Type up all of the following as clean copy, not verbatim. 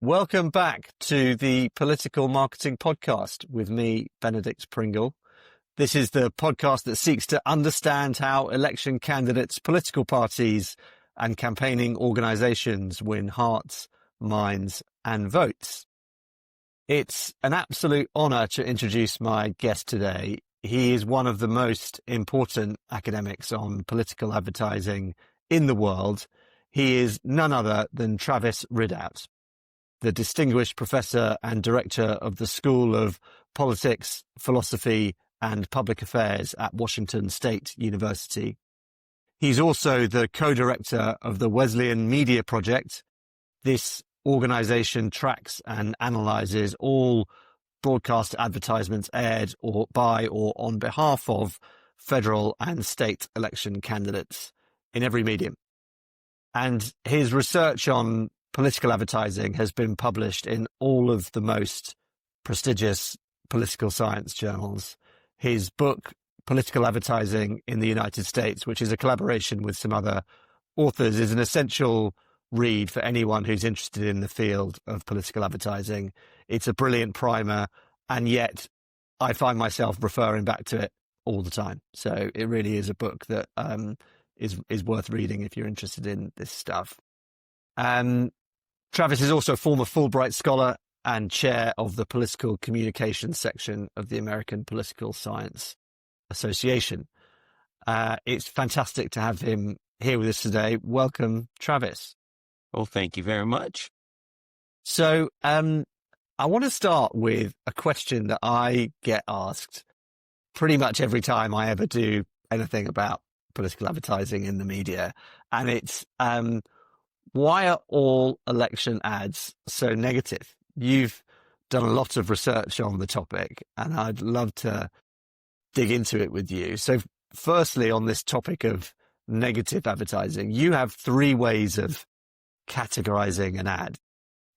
Welcome back to the Political Marketing Podcast with me, Benedict Pringle. This is the podcast that seeks to understand how election candidates, political parties, and campaigning organizations win hearts, minds, and votes. It's an absolute honor to introduce my guest today. He is one of the most important academics on political advertising in the world. He is none other than Travis Ridout, the distinguished professor and director of the School of Politics, Philosophy, and Public Affairs at Washington State University. He's also the co-director of the Wesleyan Media Project. This organization tracks and analyzes all broadcast advertisements aired or by or on behalf of federal and state election candidates in every medium. And his research on political advertising has been published in all of the most prestigious political science journals. His book, Political Advertising in the United States, which is a collaboration with some other authors, is an essential read for anyone who's interested in the field of political advertising. It's a brilliant primer, and yet I find myself referring back to it all the time. So it really is a book that is worth reading if you're interested in this stuff. Travis is also a former Fulbright scholar and chair of the political communications section of the American Political Science Association. It's fantastic to have him here with us today. Welcome, Travis. Well, thank you very much. So I want to start with a question that I get asked pretty much every time I ever do anything about political advertising in the media. And it's, why are all election ads so negative? You've done a lot of research on the topic, and I'd love to dig into it with you. So firstly, on this topic of negative advertising, you have three ways of categorizing an ad.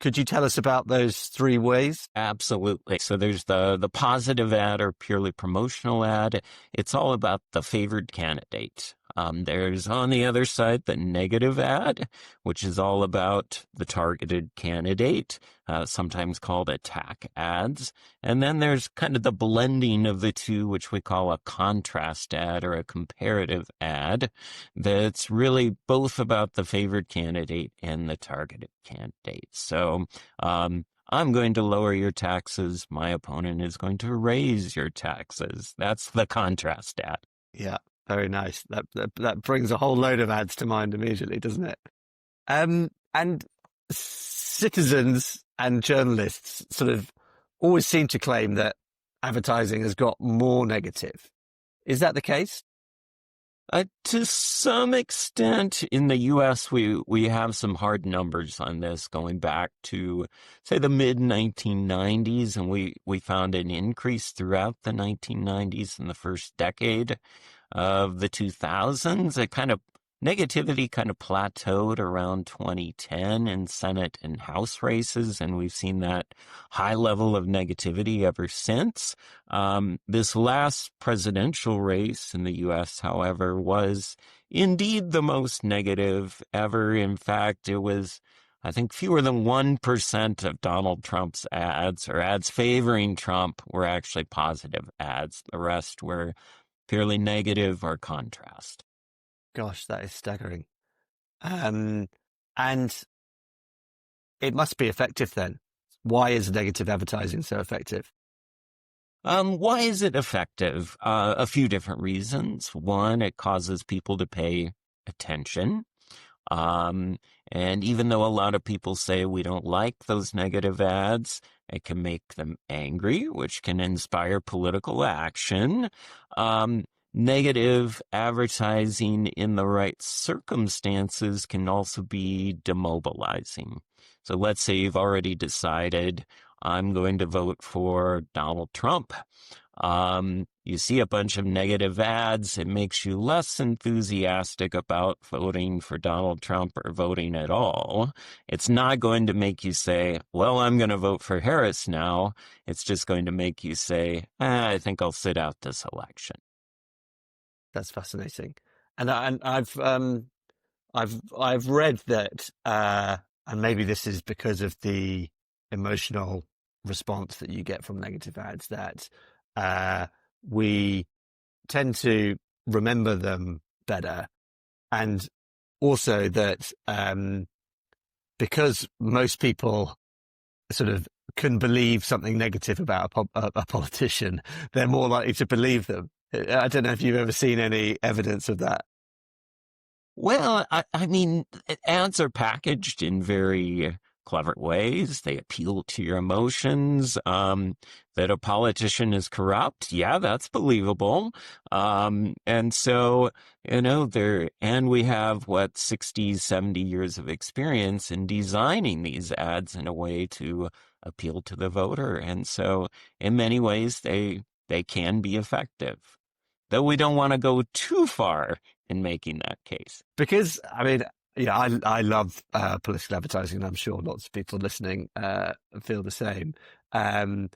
Could you tell us about those three ways? Absolutely. So there's the positive ad or purely promotional ad. It's all about the favored candidate. There's on the other side the negative ad, which is all about the targeted candidate, sometimes called attack ads. And then there's kind of the blending of the two, which we call a contrast ad or a comparative ad, that's really both about the favored candidate and the targeted candidate. So I'm going to lower your taxes. My opponent is going to raise your taxes. That's the contrast ad. Yeah. Very nice. That brings a whole load of ads to mind immediately, doesn't it? And citizens and journalists sort of always seem to claim that advertising has got more negative. Is that the case? To some extent, in the U.S., we have some hard numbers on this going back to, say, the mid-1990s, and we found an increase throughout the 1990s and the first decade of the 2000s. Negativity kind of plateaued around 2010 in Senate and House races, and we've seen that high level of negativity ever since. This last presidential race in the U.S., however, was indeed the most negative ever. In fact, it was, I think, fewer than 1% of Donald Trump's ads or ads favoring Trump were actually positive ads. The rest were purely negative or contrast. Gosh, that is staggering. And it must be effective then. Why is negative advertising so effective? Why is it effective? A few different reasons. One, it causes people to pay attention. And even though a lot of people say we don't like those negative ads, it can make them angry, which can inspire political action. Negative advertising in the right circumstances can also be demobilizing. So let's say you've already decided, I'm going to vote for Donald Trump. You see a bunch of negative ads, it makes you less enthusiastic about voting for Donald Trump or voting at all. It's not going to make you say, well, I'm going to vote for Harris now. It's just going to make you say, I think I'll sit out this election. That's fascinating. And I've read that and maybe this is because of the emotional response that you get from negative ads, that we tend to remember them better. And also that because most people sort of can believe something negative about a politician, they're more likely to believe them. I don't know if you've ever seen any evidence of that. Well, I mean, ads are packaged in very clever ways. They appeal to your emotions. That a politician is corrupt, yeah, that's believable. And so, and we have 60, 70 years of experience in designing these ads in a way to appeal to the voter. And so in many ways, they can be effective, though we don't want to go too far in making that case. Because, I mean, I love political advertising, and I'm sure lots of people listening feel the same. And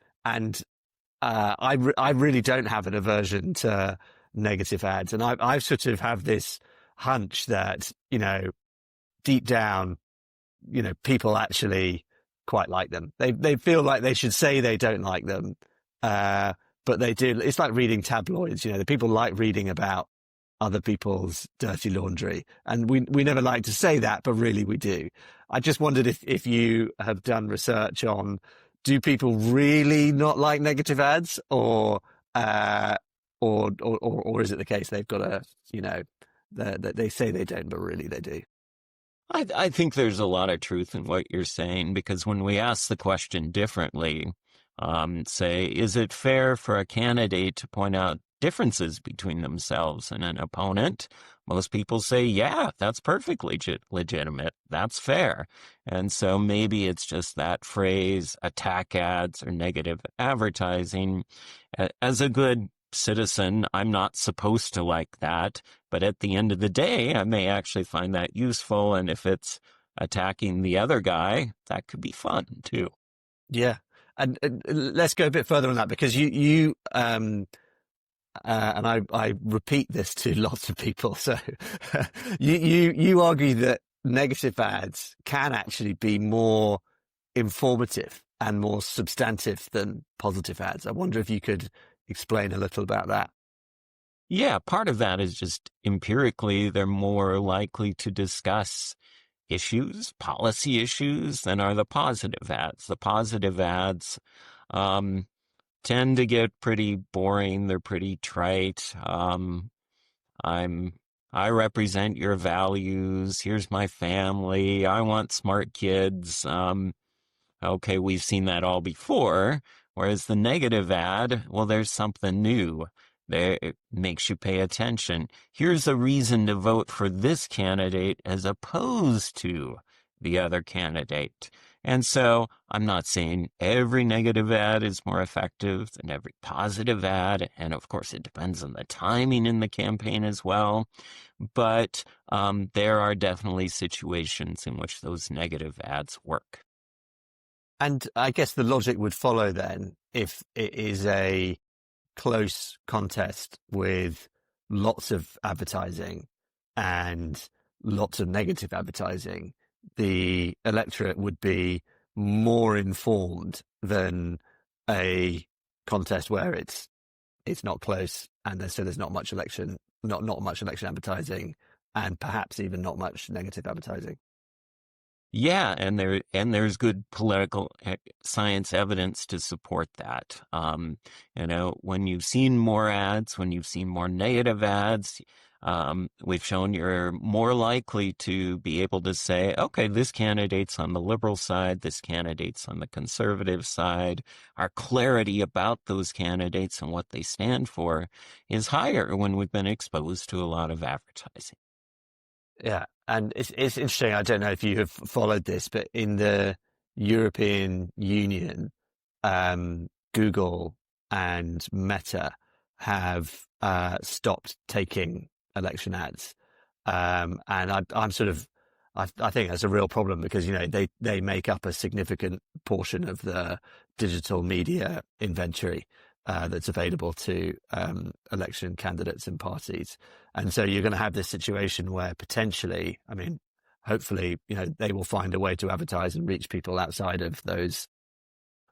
I really don't have an aversion to negative ads. And I sort of have this hunch that, deep down, people actually quite like them. They feel like they should say they don't like them. But they do. It's like reading tabloids. The people like reading about other people's dirty laundry. And we never like to say that, but really we do. I just wondered if you have done research on, do people really not like negative ads, or is it the case they've got they say they don't, but really they do? I think there's a lot of truth in what you're saying, because when we ask the question differently, say, is it fair for a candidate to point out differences between themselves and an opponent? Most people say, yeah, that's perfectly legitimate. That's fair. And so maybe it's just that phrase, attack ads or negative advertising. As a good citizen, I'm not supposed to like that. But at the end of the day, I may actually find that useful. And if it's attacking the other guy, that could be fun too. Yeah. And let's go a bit further on that, because you and I repeat this to lots of people. So you argue that negative ads can actually be more informative and more substantive than positive ads. I wonder if you could explain a little about that. Yeah, part of that is just empirically, they're more likely to discuss issues, policy issues, than are the positive ads. The positive ads tend to get pretty boring. They're pretty trite. I represent your values. Here's my family. I want smart kids. Okay, we've seen that all before. Whereas the negative ad, well, there's something new. It makes you pay attention. Here's a reason to vote for this candidate as opposed to the other candidate. And so I'm not saying every negative ad is more effective than every positive ad. And of course, it depends on the timing in the campaign as well. But there are definitely situations in which those negative ads work. And I guess the logic would follow then, if it is a close contest with lots of advertising and lots of negative advertising, the electorate would be more informed than a contest where it's not close, and there's not much election advertising, and perhaps even not much negative advertising. Yeah, and there's good political science evidence to support that. When you've seen more ads, when you've seen more negative ads, we've shown you're more likely to be able to say, okay, this candidate's on the liberal side, this candidate's on the conservative side. Our clarity about those candidates and what they stand for is higher when we've been exposed to a lot of advertising. Yeah, and it's interesting. I don't know if you have followed this, but in the European Union, Google and Meta have stopped taking election ads, and I'm sort of I think that's a real problem, because they make up a significant portion of the digital media inventory that's available to election candidates and parties. And so you're going to have this situation where potentially, I mean, hopefully, they will find a way to advertise and reach people outside of those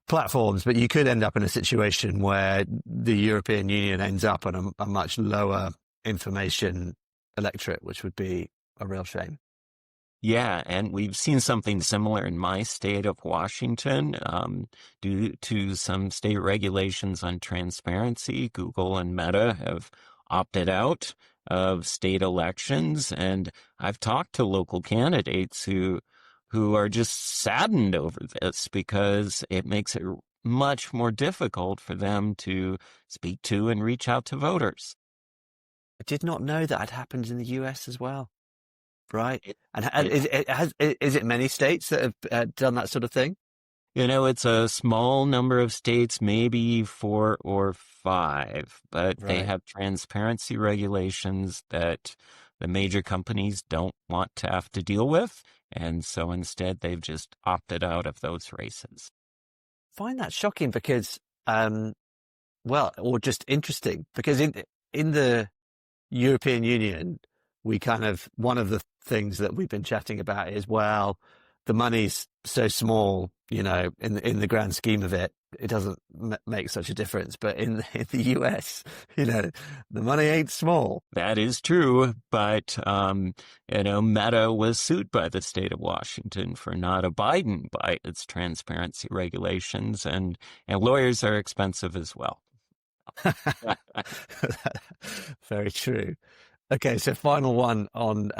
platforms. But you could end up in a situation where the European Union ends up on a much lower information electorate, which would be a real shame. Yeah, and we've seen something similar in my state of Washington. Due to some state regulations on transparency, Google and Meta have opted out of state elections, and I've talked to local candidates who are just saddened over this because it makes it much more difficult for them to speak to and reach out to voters. I did not know that had happened in the US as well. Right. And is it many states that have done that sort of thing? It's a small number of states, maybe 4 or 5, but they Right. have transparency regulations that the major companies don't want to have to deal with. And so instead, they've just opted out of those races. Find that shocking because, or just interesting because in the European Union, one of the things that we've been chatting about is, well, the money's so small, in the grand scheme of it, it doesn't make such a difference. But in the US, the money ain't small. That is true, but Meta was sued by the state of Washington for not abiding by its transparency regulations, and lawyers are expensive as well. Very true. Okay, so final one on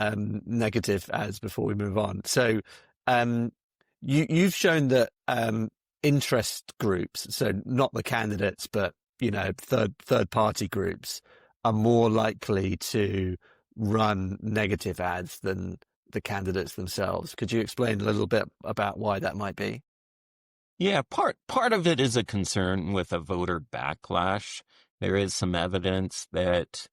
negative ads before we move on. So you've shown that interest groups, so not the candidates, but third party groups, are more likely to run negative ads than the candidates themselves. Could you explain a little bit about why that might be? Yeah, part of it is a concern with a voter backlash. There is some evidence that,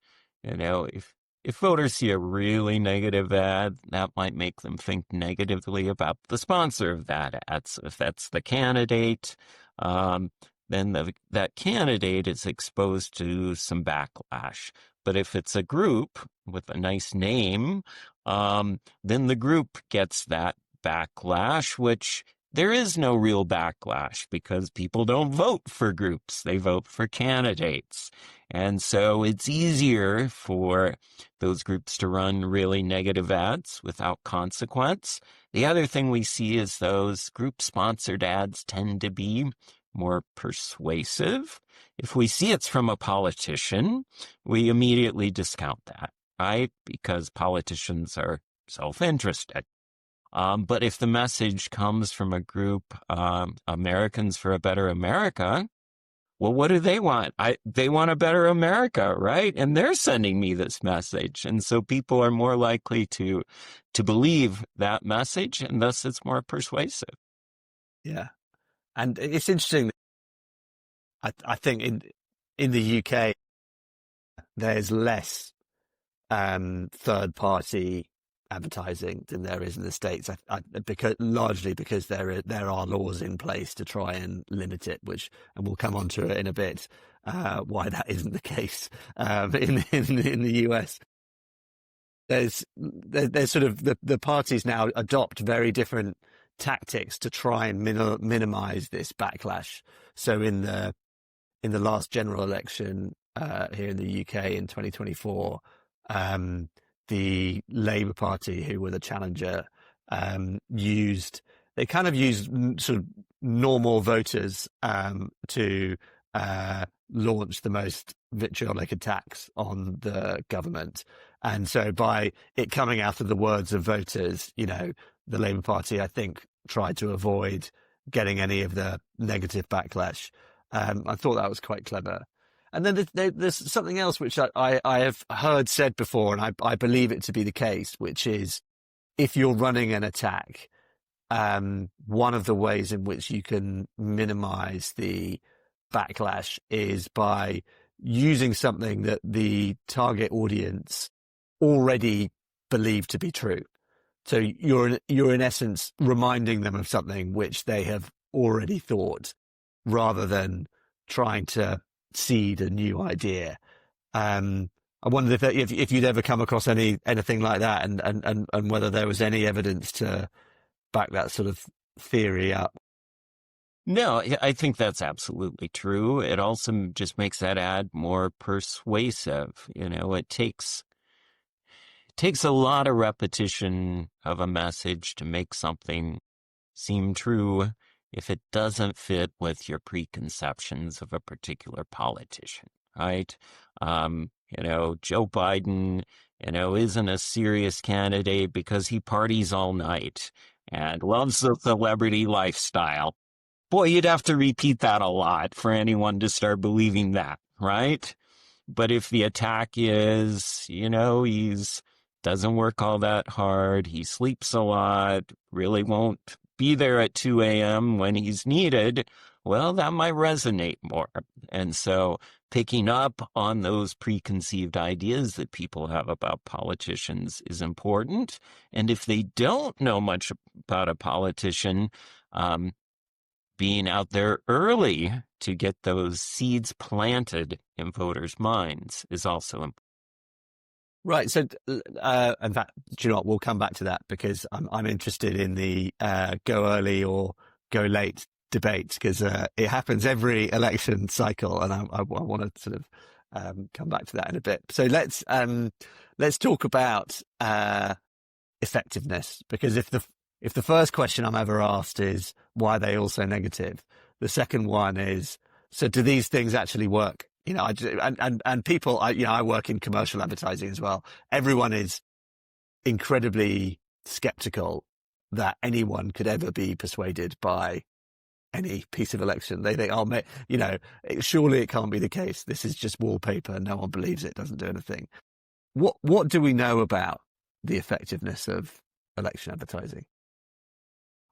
if voters see a really negative ad, that might make them think negatively about the sponsor of that ad. So if that's the candidate, then that candidate is exposed to some backlash. But if it's a group with a nice name, then the group gets that backlash, which there is no real backlash because people don't vote for groups. They vote for candidates. And so it's easier for those groups to run really negative ads without consequence. The other thing we see is those group-sponsored ads tend to be more persuasive. If we see it's from a politician, we immediately discount that, right? Because politicians are self-interested. But if the message comes from a group, Americans for a Better America, well, what do they want? They want a better America, right? And they're sending me this message. And so people are more likely to believe that message, and thus it's more persuasive. Yeah. And it's interesting. I think in the UK, there's less third party advertising than there is in the States, largely because there are laws in place to try and limit it, and we'll come on to it in a bit, why that isn't the case in the US. There's sort of the parties now adopt very different tactics to try and minimize this backlash. So in the last general election here in the UK in 2024, the Labour Party, who were the challenger, used sort of normal voters to launch the most vitriolic attacks on the government. And so by it coming out of the words of voters, the Labour Party, I think, tried to avoid getting any of the negative backlash. I thought that was quite clever. And then there's something else which I have heard said before, and I believe it to be the case, which is if you're running an attack, one of the ways in which you can minimize the backlash is by using something that the target audience already believe to be true. So you're in essence reminding them of something which they have already thought, rather than trying to seed a new idea. I wondered if you'd ever come across anything like that, and whether there was any evidence to back that sort of theory up. No, I think that's absolutely true. It also just makes that ad more persuasive. It takes a lot of repetition of a message to make something seem true if it doesn't fit with your preconceptions of a particular politician, right? Joe Biden, isn't a serious candidate because he parties all night and loves the celebrity lifestyle. Boy, you'd have to repeat that a lot for anyone to start believing that, right? But if the attack is, he's doesn't work all that hard, he sleeps a lot, really won't be there at 2 a.m. when he's needed, well, that might resonate more. And so picking up on those preconceived ideas that people have about politicians is important. And if they don't know much about a politician, being out there early to get those seeds planted in voters' minds is also important. Right. So, in fact, do you know what? We'll come back to that because I'm interested in the go early or go late debate because it happens every election cycle, and I want to sort of come back to that in a bit. So let's talk about effectiveness, because if the first question I'm ever asked is why are they all so negative, the second one is, so do these things actually work? And people, I work in commercial advertising as well. Everyone is incredibly skeptical that anyone could ever be persuaded by any piece of election. They think, surely it can't be the case. This is just wallpaper. No one believes it. Doesn't do anything. What do we know about the effectiveness of election advertising?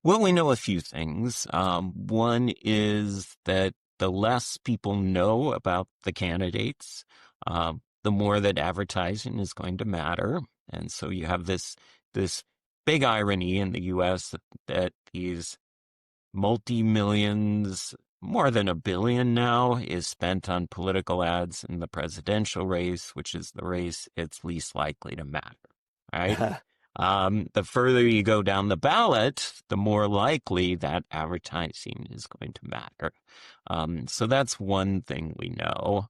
Well, we know a few things. One is that the less people know about the candidates, the more that advertising is going to matter. And so you have this big irony in the U.S. that these multi-millions, more than $1 billion now, is spent on political ads in the presidential race, which is the race it's least likely to matter, right? The further you go down the ballot, the more likely that advertising is going to matter. So that's one thing we know.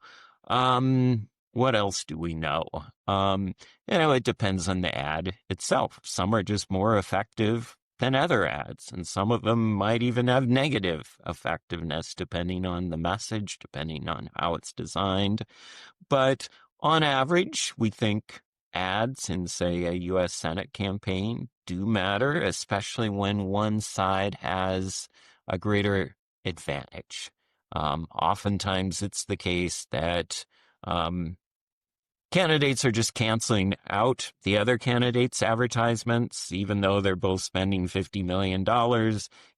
What else do we know? It depends on the ad itself. Some are just more effective than other ads, and some of them might even have negative effectiveness depending on the message, depending on how it's designed. But on average, we think ads in, say, a U.S. Senate campaign do matter, especially when one side has a greater advantage. Oftentimes, it's the case that candidates are just canceling out the other candidates' advertisements, even though they're both spending $50 million.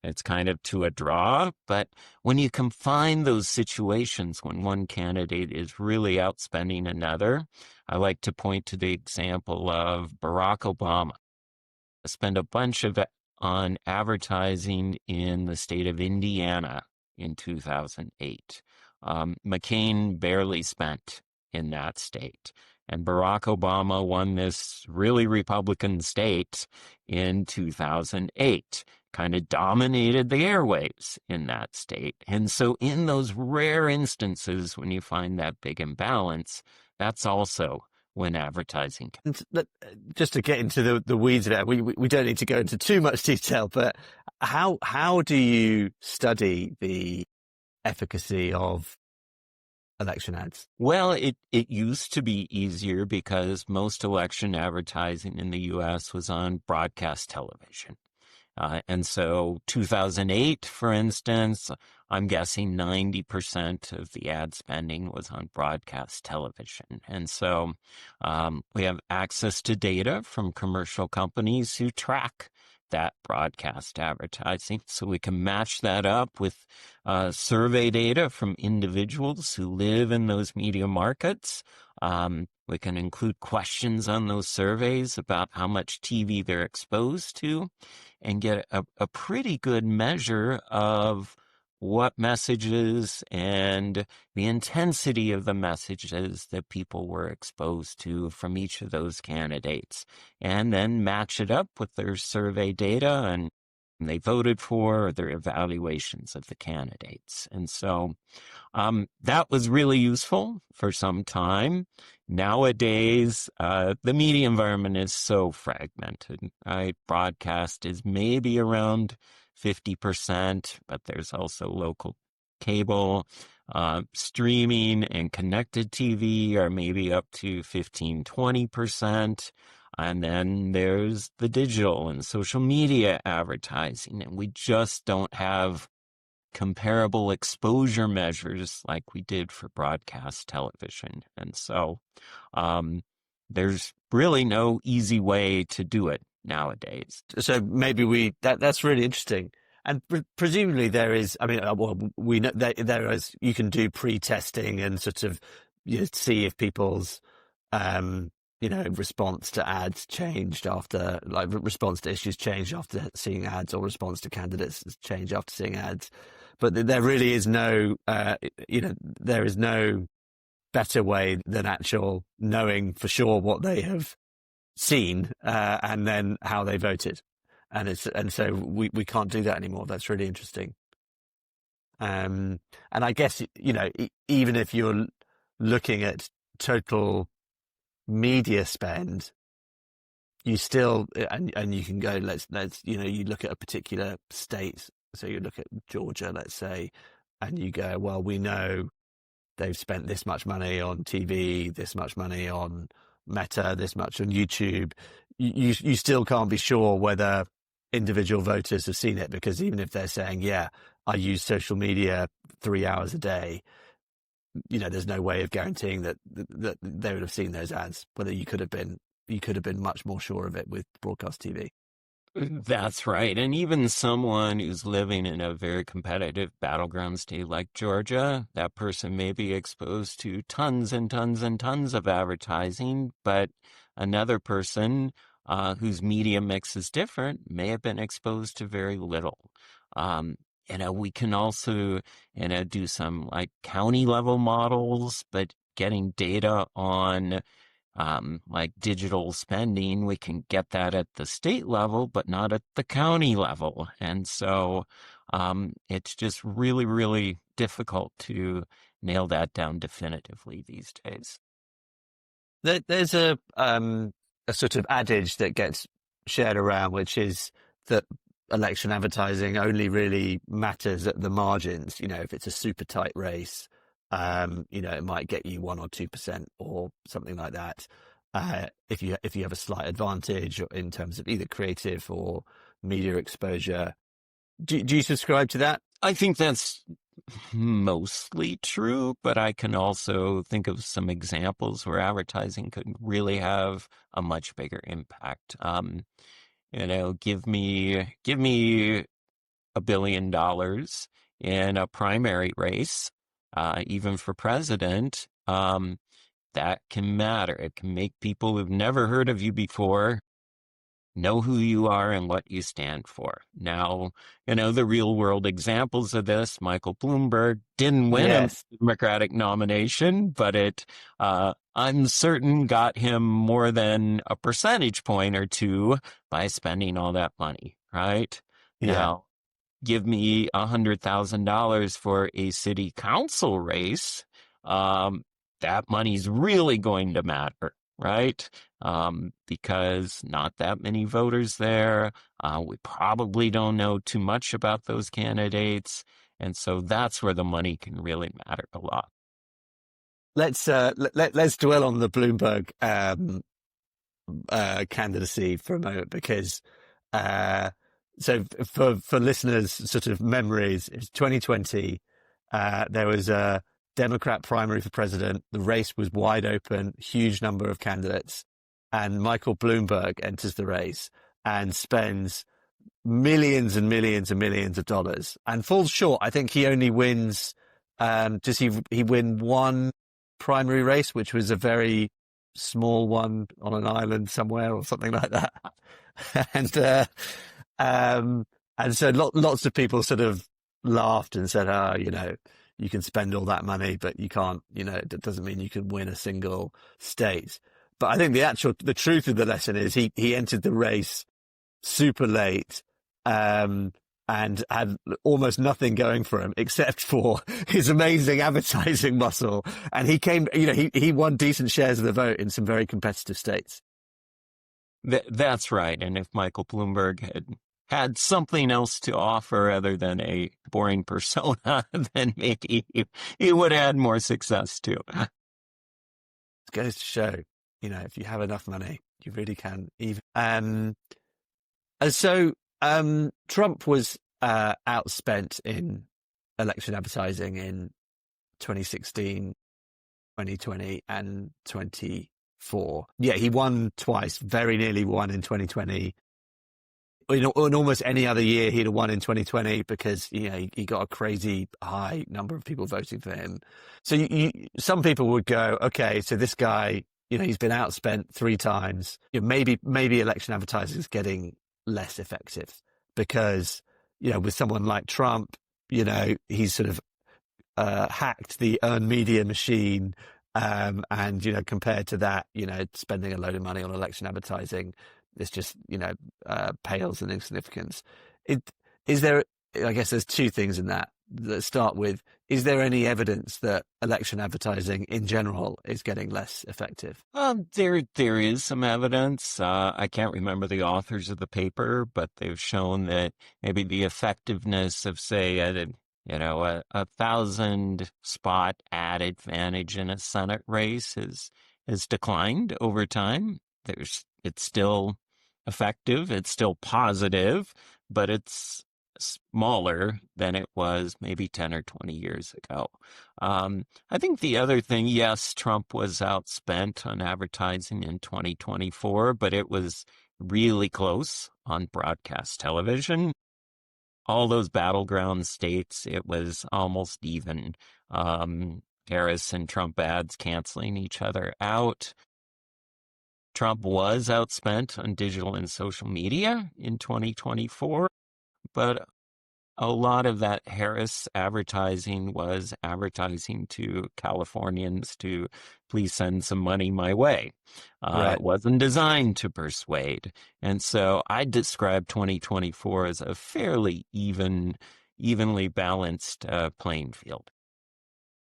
It's kind of to a draw. But when you can find those situations when one candidate is really outspending another, I like to point to the example of Barack Obama. Spent a bunch of on advertising in the state of Indiana in 2008. McCain barely spent in that state. And Barack Obama won this really Republican state in 2008, kind of dominated the airwaves in that state. And so in those rare instances when you find that big imbalance, that's also when advertising can. Just to get into the weeds of it, we don't need to go into too much detail, but how do you study the efficacy of election ads? Well, it used to be easier because most election advertising in the U.S. was on broadcast television. And so 2008, for instance, I'm guessing 90% of the ad spending was on broadcast television. And so we have access to data from commercial companies who track that broadcast advertising. So we can match that up with survey data from individuals who live in those media markets. We can include questions on those surveys about how much TV they're exposed to and get a pretty good measure of what messages and the intensity of the messages that people were exposed to from each of those candidates, and then match it up with their survey data and they voted for, or their evaluations of the candidates. And so that was really useful for some time. Nowadays, the media environment is so fragmented, right? Broadcast is maybe around 50%, but there's also local cable. Streaming and connected TV are maybe up to 15, 20%. And then there's the digital and social media advertising, and we just don't have comparable exposure measures like we did for broadcast television. And so there's really no easy way to do it nowadays. So maybe that's really interesting. And presumably there is, I mean, well, we know there is, you can do pre-testing and sort of see if people's, response to ads changed after, like response to issues changed after seeing ads, or response to candidates changed after seeing ads. But there really is no, there is no better way than actual knowing for sure what they have seen and then how they voted. And so we can't do that anymore. That's really interesting. And I guess, even if you're looking at total media spend, you still, and you can go, let's you look at a particular state. So you look at Georgia, let's say, and you go, well, we know they've spent this much money on TV, this much money on Meta, this much on YouTube. You still can't be sure whether individual voters have seen it, because even if they're saying, yeah, I use social media 3 hours a day, there's no way of guaranteeing that they would have seen those ads, whether you could have been much more sure of it with broadcast TV. That's right. And even someone who's living in a very competitive battleground state like Georgia, that person may be exposed to tons and tons and tons of advertising, but another person whose media mix is different may have been exposed to very little. We can also, do some like county level models, but getting data on like digital spending, we can get that at the state level, but not at the county level. And so it's just really, really difficult to nail that down definitively these days. There's a sort of adage that gets shared around, which is that election advertising only really matters at the margins. If it's a super tight race, it might get you 1 or 2% or something like that. If you have a slight advantage in terms of either creative or media exposure, do you subscribe to that? I think that's mostly true, but I can also think of some examples where advertising could really have a much bigger impact. Give me $1 billion in a primary race, even for president, that can matter. It can make people who've never heard of you before know who you are and what you stand for. Now, the real world examples of this, Michael Bloomberg didn't win a Democratic nomination, but it, I'm certain, got him more than a percentage point or two by spending all that money, right? Yeah. Now, give me $100,000 for a city council race, that money's really going to matter, right? Because not that many voters there. We probably don't know too much about those candidates. And so that's where the money can really matter a lot. Let's dwell on the Bloomberg candidacy for a moment, because so for listeners' sort of memories, it's 2020. There was a Democrat primary for president. The race was wide open, huge number of candidates, and Michael Bloomberg enters the race and spends millions and millions and millions of dollars and falls short. I think he only wins. Does he win one primary race, which was a very small one on an island somewhere or something like that? And so lots of people sort of laughed and said, you can spend all that money, but you can't, that doesn't mean you can win a single state. But I think the truth of the lesson is he entered the race super late, and had almost nothing going for him except for his amazing advertising muscle. And he won decent shares of the vote in some very competitive states. That's right. And if Michael Bloomberg had something else to offer other than a boring persona, then maybe he would have had more success too. It goes to show, if you have enough money, you really can even. And so Trump was outspent in election advertising in 2016, 2020, and 2024. Yeah, he won twice, very nearly won in 2020. In almost any other year, he'd have won in 2020 because he got a crazy high number of people voting for him. So some people would go, okay, so this guy, he's been outspent 3 times. Maybe election advertising is getting less effective because with someone like Trump, he's sort of hacked the earned media machine, and compared to that, spending a load of money on election advertising, it's just pales in insignificance. Is there? I guess there's 2 things in that. Let's start with: is there any evidence that election advertising in general is getting less effective? There is some evidence. I can't remember the authors of the paper, but they've shown that maybe the effectiveness of, say, a 1,000 spot ad advantage in a Senate race has declined over time. It's still effective. It's still positive, but it's smaller than it was maybe 10 or 20 years ago. I think the other thing, yes, Trump was outspent on advertising in 2024, but it was really close on broadcast television. All those battleground states, it was almost even. Harris and Trump ads canceling each other out. Trump was outspent on digital and social media in 2024, but a lot of that Harris advertising was advertising to Californians to please send some money my way. Right. It wasn't designed to persuade. And so I describe 2024 as a fairly evenly balanced playing field.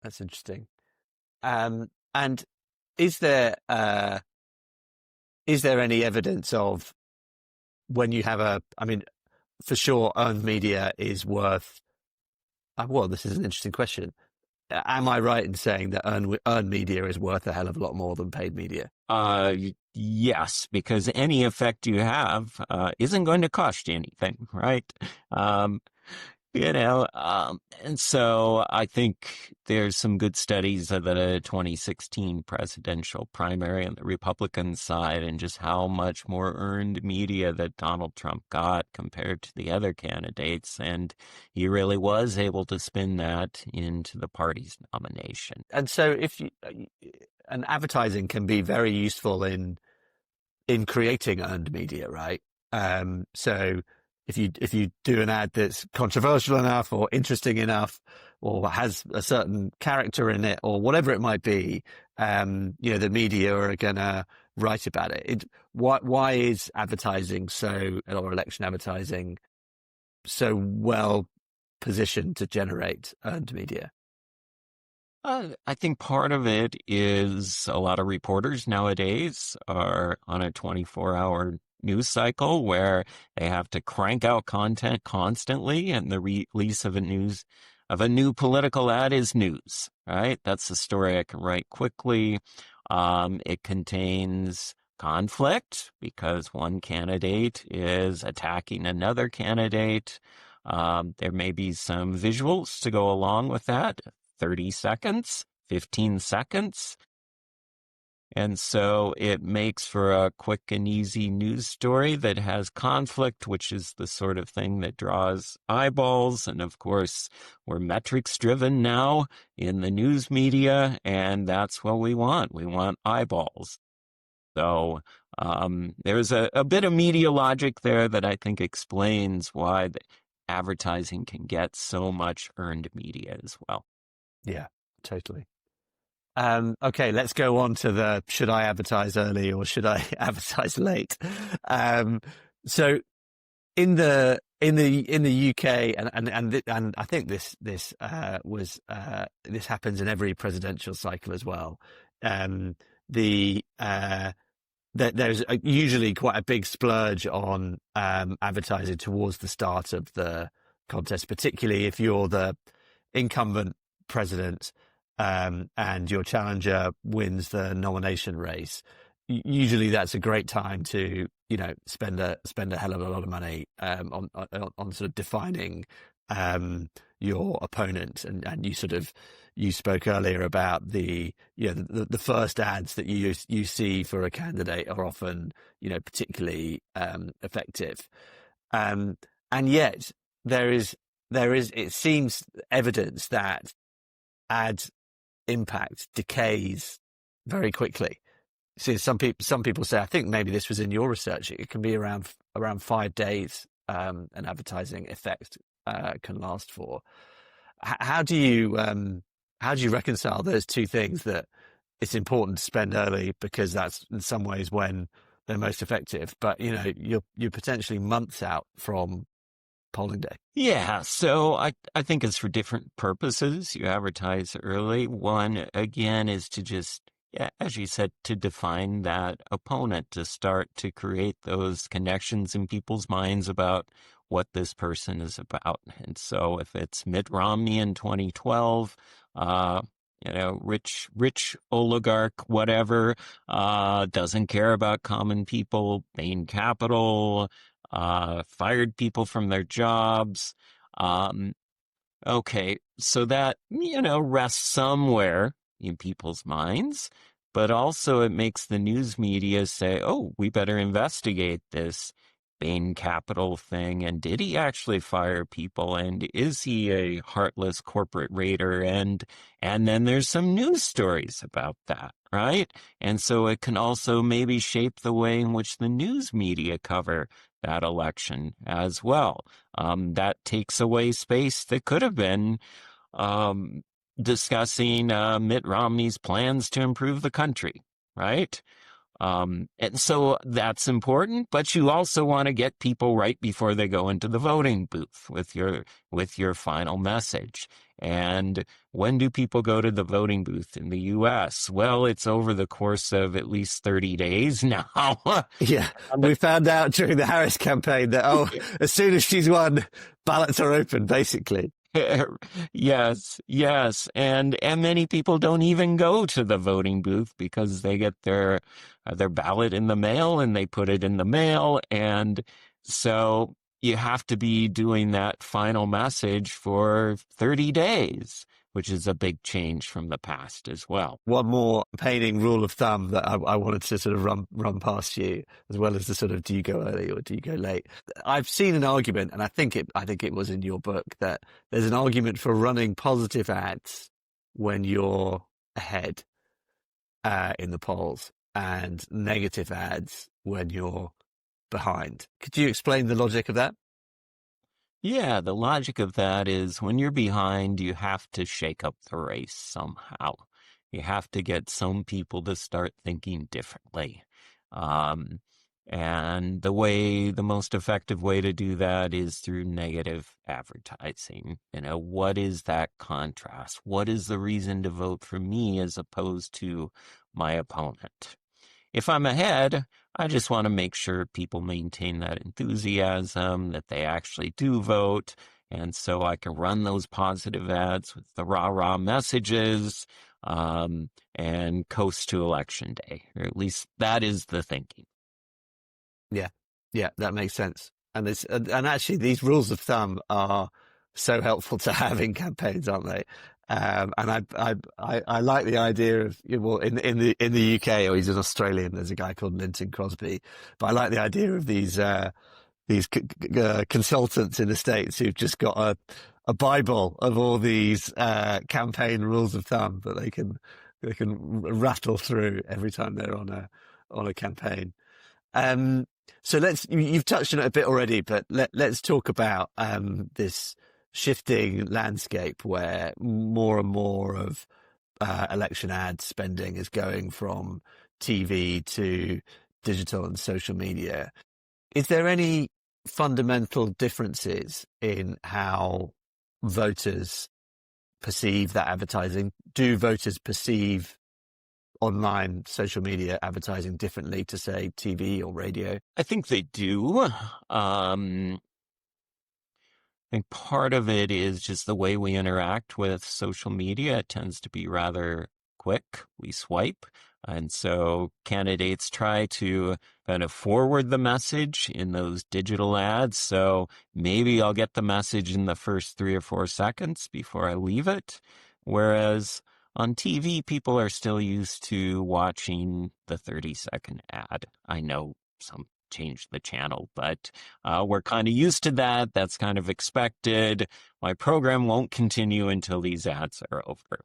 That's interesting. And is there any evidence of when you have for sure, earned media is worth. Well, this is an interesting question. Am I right in saying that earned media is worth a hell of a lot more than paid media? Yes, because any effect you have isn't going to cost you anything, right? And so I think there's some good studies of the 2016 presidential primary on the Republican side and just how much more earned media that Donald Trump got compared to the other candidates. And he really was able to spin that into the party's nomination. And so and advertising can be very useful in creating earned media, right? So if you do an ad that's controversial enough or interesting enough or has a certain character in it or whatever it might be, the media are going to write about it. Why is advertising or election advertising so well positioned to generate earned media? I think part of it is a lot of reporters nowadays are on a 24-hour news cycle where they have to crank out content constantly, and the release of a new political ad is news, right? That's a story I can write quickly. It contains conflict because one candidate is attacking another candidate. There may be some visuals to go along with that, 30 seconds, 15 seconds. And so it makes for a quick and easy news story that has conflict, which is the sort of thing that draws eyeballs. And of course, we're metrics driven now in the news media, and that's what we want. We want eyeballs. So there's a bit of media logic there that I think explains why advertising can get so much earned media as well. Yeah, totally. Okay, let's go on to the should I advertise early or should I advertise late? So in the UK and I think this happens in every presidential cycle as well. There's usually quite a big splurge on advertising towards the start of the contest, particularly if you're the incumbent president and your challenger wins the nomination race. Usually, that's a great time to spend a hell of a lot of money on sort of defining your opponent, and you spoke earlier about the first ads that you see for a candidate are often particularly effective, and yet there is it seems evidence that ad impact decays very quickly. So some people say, I think maybe this was in your research, it can be around 5 days an advertising effect can last for. How do you reconcile those two things, that it's important to spend early because that's in some ways when they're most effective, but you're potentially months out from polling day? Yeah, so I think it's for different purposes. You advertise early. One, again, is to just, yeah, as you said, to define that opponent, to start to create those connections in people's minds about what this person is about. And so if it's Mitt Romney in 2012, rich oligarch, whatever, doesn't care about common people, Bain Capital, fired people from their jobs. Okay, so that, rests somewhere in people's minds, but also it makes the news media say, oh, we better investigate this Bain Capital thing. And did he actually fire people? And is he a heartless corporate raider? And then there's some news stories about that, right? And so it can also maybe shape the way in which the news media cover that election as well. That takes away space that could have been discussing Mitt Romney's plans to improve the country, right? And so that's important, but you also want to get people right before they go into the voting booth with your final message. And when do people go to the voting booth in the U.S.? Well, it's over the course of at least 30 days now. Yeah, we found out during the Harris campaign that, as soon as she's won, ballots are open, basically. Yes. And many people don't even go to the voting booth because they get their ballot in the mail and they put it in the mail. And so you have to be doing that final message for 30 days, which is a big change from the past as well. One more campaigning rule of thumb that I wanted to sort of run past you, as well as the sort of, do you go early or do you go late? I've seen an argument, and I think it was in your book, that there's an argument for running positive ads when you're ahead in the polls and negative ads when you're behind. Could you explain the logic of that? Yeah, the logic of that is when you're behind, you have to shake up the race somehow. You have to get some people to start thinking differently. And the most effective way to do that is through negative advertising. What is that contrast? What is the reason to vote for me as opposed to my opponent? If I'm ahead, I just want to make sure people maintain that enthusiasm, that they actually do vote. And so I can run those positive ads with the rah-rah messages and coast to election day. Or at least that is the thinking. Yeah, that makes sense. And actually, these rules of thumb are so helpful to have in campaigns, aren't they? And I like the idea of, well, in the UK, or he's an Australian, there's a guy called Linton Crosby, but I like the idea of these consultants in the States who've just got a Bible of all these campaign rules of thumb that they can rattle through every time they're on a campaign. So you've touched on it a bit already, but let's talk about this shifting landscape where more and more of election ad spending is going from TV to digital and social media. Is there any fundamental differences in how voters perceive that advertising? Do voters perceive online social media advertising differently to, say, TV or radio? I think they do. I think part of it is just the way we interact with social media. It tends to be rather quick. We swipe. And so candidates try to kind of forward the message in those digital ads. So maybe I'll get the message in the first 3 or 4 seconds before I leave it. Whereas on TV, people are still used to watching the 30-second ad. I know some change the channel, but we're kind of used to that. That's kind of expected. My program won't continue until these ads are over.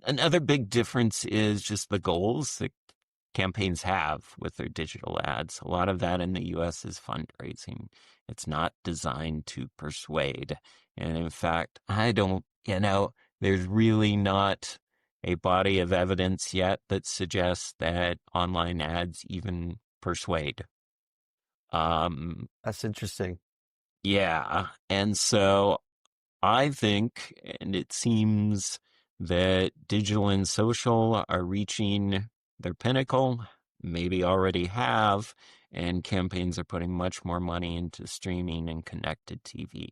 Another big difference is just the goals that campaigns have with their digital ads. A lot of that in the US is fundraising. It's not designed to persuade. And in fact, there's really not a body of evidence yet that suggests that online ads even persuade. That's interesting. Yeah. And so I think, and it seems that digital and social are reaching their pinnacle, maybe already have, and campaigns are putting much more money into streaming and connected TV.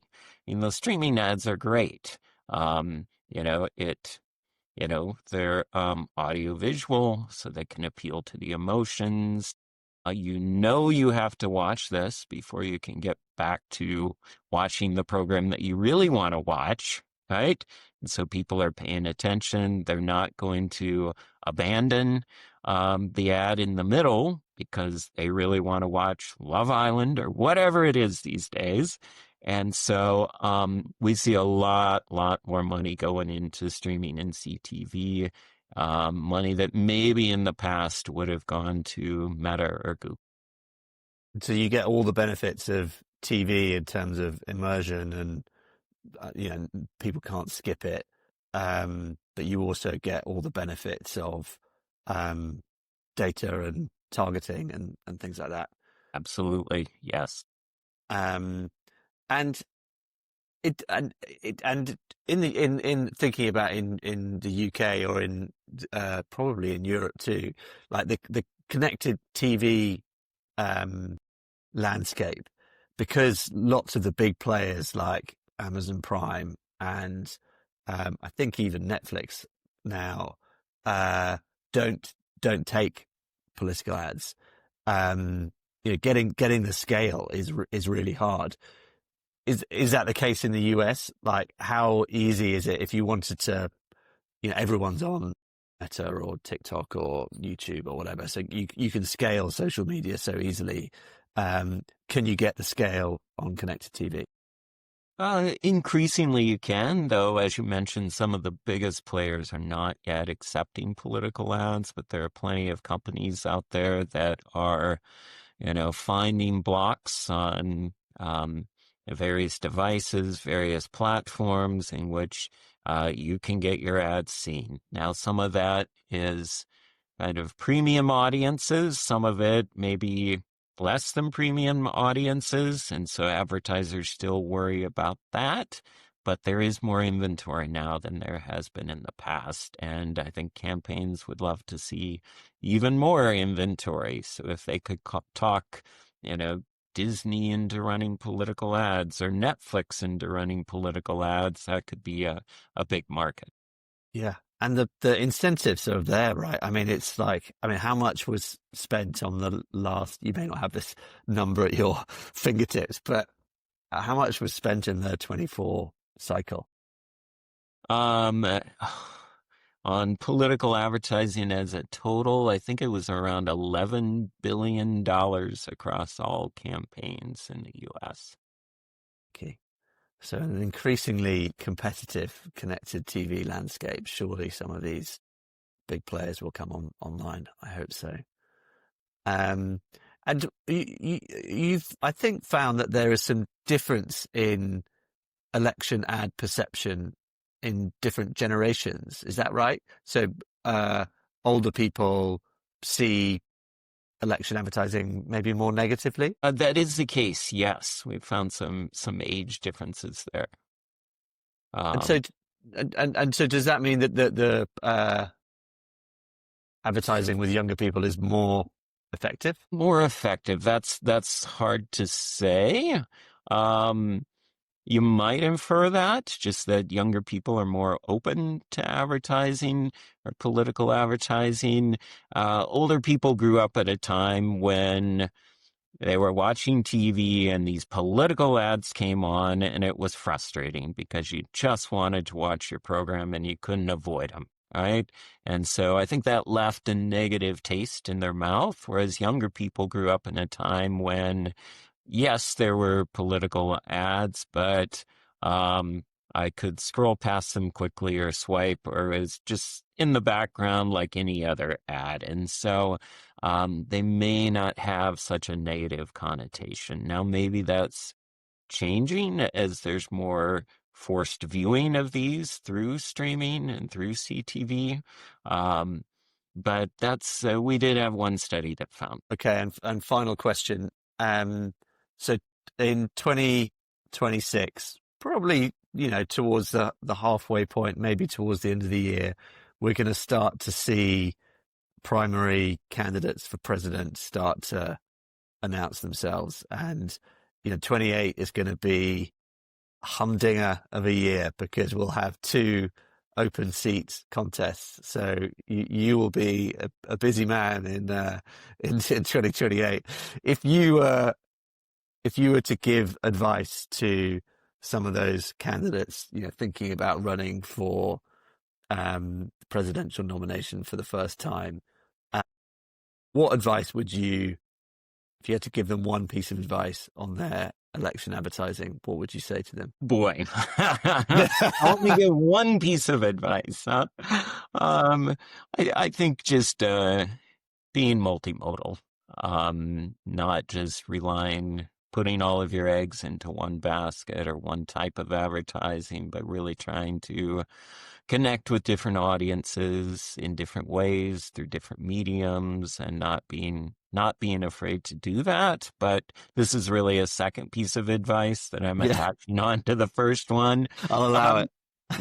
Those streaming ads are great. They're audio visual, so they can appeal to the emotions. You have to watch this before you can get back to watching the program that you really want to watch, right? And so people are paying attention. They're not going to abandon the ad in the middle because they really want to watch Love Island or whatever it is these days. And so we see a lot more money going into streaming and CTV. Money that maybe in the past would have gone to Meta or Google. So you get all the benefits of TV in terms of immersion and, people can't skip it. But you also get all the benefits of data and targeting and things like that. Absolutely, yes. And in thinking about in the UK or in probably in Europe too, like the connected TV landscape, because lots of the big players like Amazon Prime and I think even Netflix now don't take political ads. Getting the scale is really hard. Is that the case in the US? Like, how easy is it if you wanted to, everyone's on Meta or TikTok or YouTube or whatever, so you can scale social media so easily. Can you get the scale on connected TV? Increasingly you can, though, as you mentioned, some of the biggest players are not yet accepting political ads, but there are plenty of companies out there that are, finding blocks on various devices, various platforms in which you can get your ads seen. Now, some of that is kind of premium audiences. Some of it may be less than premium audiences, and so advertisers still worry about that. But there is more inventory now than there has been in the past, and I think campaigns would love to see even more inventory. So if they could talk, Disney into running political ads or Netflix into running political ads, that could be a big market. Yeah. And the incentives are there, right? I mean, it's like, how much was spent on the last, you may not have this number at your fingertips, but how much was spent in the 24 cycle? On political advertising as a total, I think it was around $11 billion across all campaigns in the U.S. Okay. So an increasingly competitive connected TV landscape. Surely some of these big players will come online. I hope so. And you've, I think, found that there is some difference in election ad perception in different generations. Is that right? So, older people see election advertising maybe more negatively. That is the case. Yes, we've found some age differences there. And so, Um, and so, does that mean that the advertising with younger people is more effective? More effective. That's hard to say. Um, You might infer that, just that younger people are more open to advertising or political advertising. Older people grew up at a time when they were watching TV and these political ads came on, and it was frustrating because you just wanted to watch your program and you couldn't avoid them, right? And so I think that left a negative taste in their mouth, whereas younger people grew up in a time when yes, there were political ads, but I could scroll past them quickly or swipe, or it was just in the background like any other ad. And so they may not have such a negative connotation. Now, maybe that's changing as there's more forced viewing of these through streaming and through CTV. Um, but that's, we did have one study that found. Okay, and final question. So in 2026, probably, towards the halfway point, maybe towards the end of the year, we're going to start to see primary candidates for president start to announce themselves. And, 28 is going to be a humdinger of a year because we'll have two open seat contests. So you will be a busy man in 2028. If you were to give advice to some of those candidates, thinking about running for presidential nomination for the first time, what advice would you, if you had to give them one piece of advice on their election advertising, what would you say to them? Boy, I only give one piece of advice. Huh? I think just being multimodal, not just putting all of your eggs into one basket or one type of advertising, but really trying to connect with different audiences in different ways through different mediums, and not being afraid to do that. But this is really a second piece of advice that I'm attaching on to the first one. I'll allow it.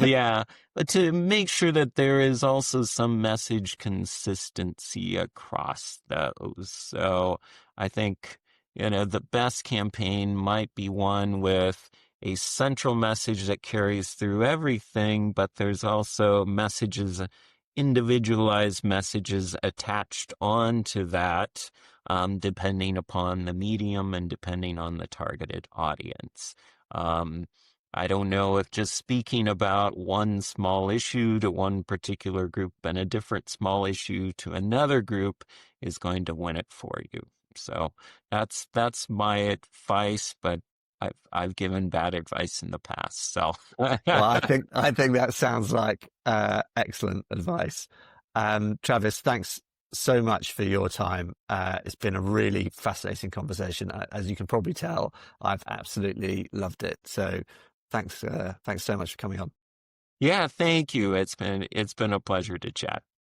Yeah, but to make sure that there is also some message consistency across those. So I think, the best campaign might be one with a central message that carries through everything, but there's also individualized messages attached onto that, depending upon the medium and depending on the targeted audience. I don't know if just speaking about one small issue to one particular group and a different small issue to another group is going to win it for you. So that's my advice, but I've given bad advice in the past. So well, I think that sounds like excellent advice. Travis, thanks so much for your time. It's been a really fascinating conversation. As you can probably tell, I've absolutely loved it. So thanks so much for coming on. Yeah, thank you. It's been a pleasure to chat.